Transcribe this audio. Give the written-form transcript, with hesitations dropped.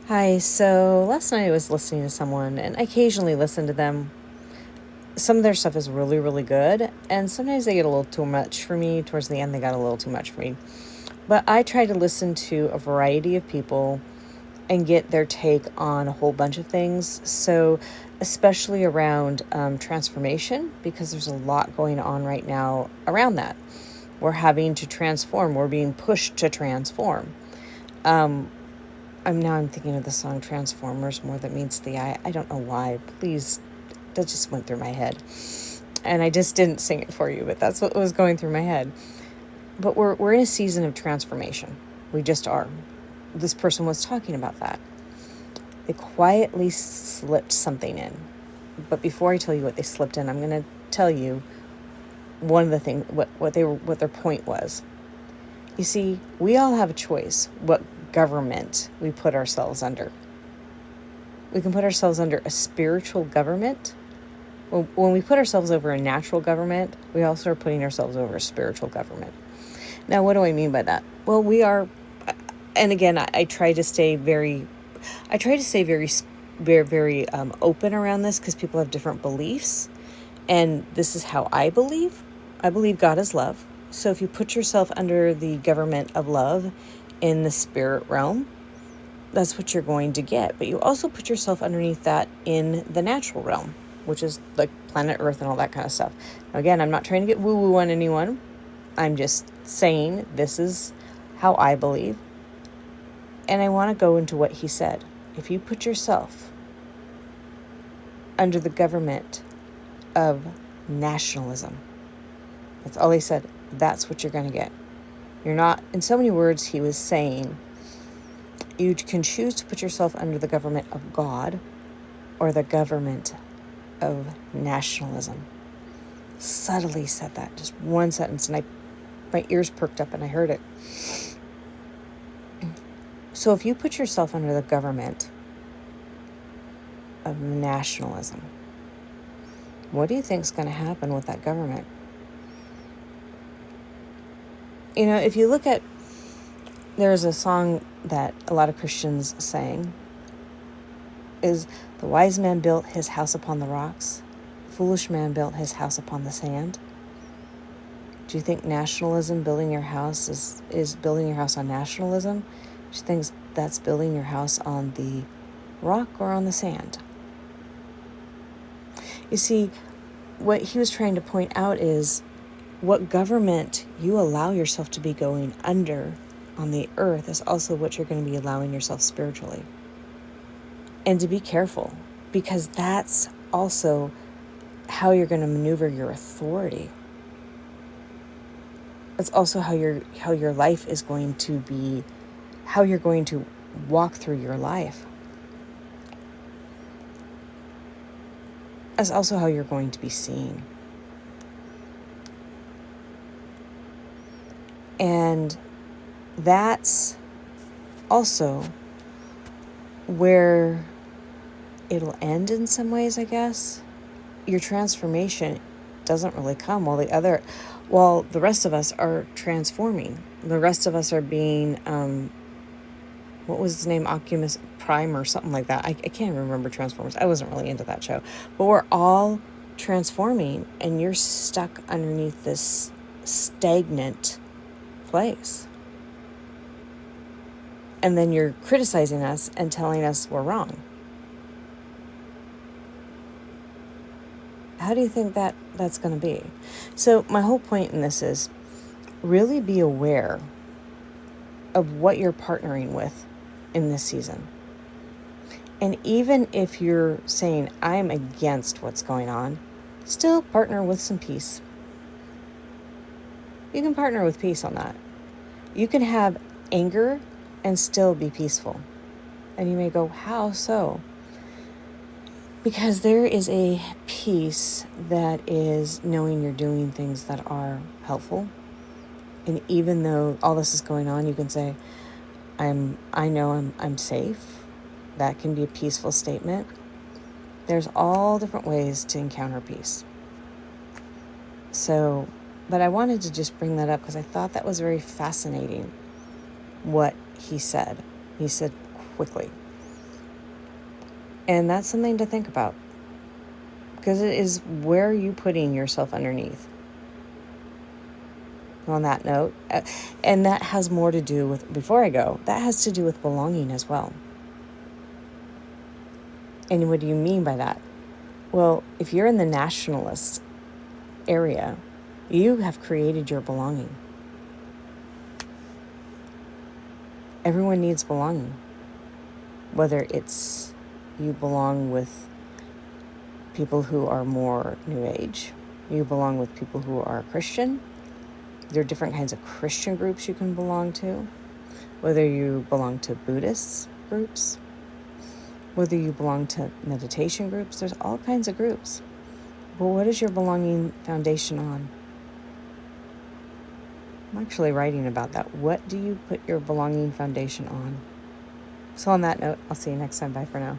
Hi, so last night I was listening to someone, and I occasionally listen to them. Some of their stuff is really, really good, and sometimes they get a little too much for me. Towards the end, they got a little too much for me. But I try to listen to a variety of people and get their take on a whole bunch of things. So, especially around transformation, because there's a lot going on right now around that. We're having to transform, we're being pushed to transform. I'm thinking of the song Transformers, More That Meets the Eye. I don't know why. Please, that just went through my head. And I just didn't sing it for you, but that's what was going through my head. But we're in a season of transformation. We just are. This person was talking about that. They quietly slipped something in. But before I tell you what they slipped in, I'm going to tell you one of the things, what their point was. You see, we all have a choice what government we put ourselves under. We can put ourselves under a spiritual government. When we put ourselves over a natural government, we also are putting ourselves over a spiritual government. Now, what do I mean by that? Well, we are, and again, I try to stay very open around this because people have different beliefs. And this is how I believe. I believe God is love. So if you put yourself under the government of love in the spirit realm, that's what you're going to get. But you also put yourself underneath that in the natural realm, which is like planet Earth and all that kind of stuff. Now, again, I'm not trying to get woo-woo on anyone. I'm just saying this is how I believe. And I want to go into what he said. If you put yourself under the government of nationalism, that's all he said. That's what you're going to get. You're not, in so many words, he was saying, you can choose to put yourself under the government of God or the government of nationalism. Subtly said that, just one sentence, and my ears perked up and I heard it. So if you put yourself under the government of nationalism, what do you think is going to happen with that government? You know, if you look at, there's a song that a lot of Christians sang, is the wise man built his house upon the rocks, the foolish man built his house upon the sand. Do you think nationalism, building your house, is building your house on nationalism? Do you think that's building your house on the rock or on the sand? You see, what he was trying to point out is what government you allow yourself to be going under on the earth is also what you're going to be allowing yourself spiritually. And to be careful, because that's also how you're going to maneuver your authority. It's also how your life is going to be, how you're going to walk through your life. That's also how you're going to be seen. And that's also where it'll end in some ways, I guess. Your transformation doesn't really come while the rest of us are transforming. The rest of us are being, what was his name? Optimus Prime or something like that. I can't remember Transformers. I wasn't really into that show. But we're all transforming, and you're stuck underneath this stagnant place. And then you're criticizing us and telling us we're wrong. How do you think that's going to be? So my whole point in this is really be aware of what you're partnering with in this season. And even if you're saying, I'm against what's going on, still partner with some peace. You can partner with peace on that. You can have anger and still be peaceful. And you may go, how so? Because there is a peace that is knowing you're doing things that are helpful. And even though all this is going on, you can say, I know I'm safe. That can be a peaceful statement. There's all different ways to encounter peace. So, but I wanted to just bring that up because I thought that was very fascinating what he said. He said quickly. And that's something to think about, because it is, where are you putting yourself underneath? On that note, and that has more to do with, before I go, that has to do with belonging as well. And what do you mean by that? Well, if you're in the nationalist area, you have created your belonging. Everyone needs belonging. Whether it's you belong with people who are more New Age, you belong with people who are Christian. There are different kinds of Christian groups you can belong to. Whether you belong to Buddhist groups, whether you belong to meditation groups, there's all kinds of groups. But what is your belonging foundation on? I'm actually writing about that. What do you put your belonging foundation on? So on that note, I'll see you next time. Bye for now.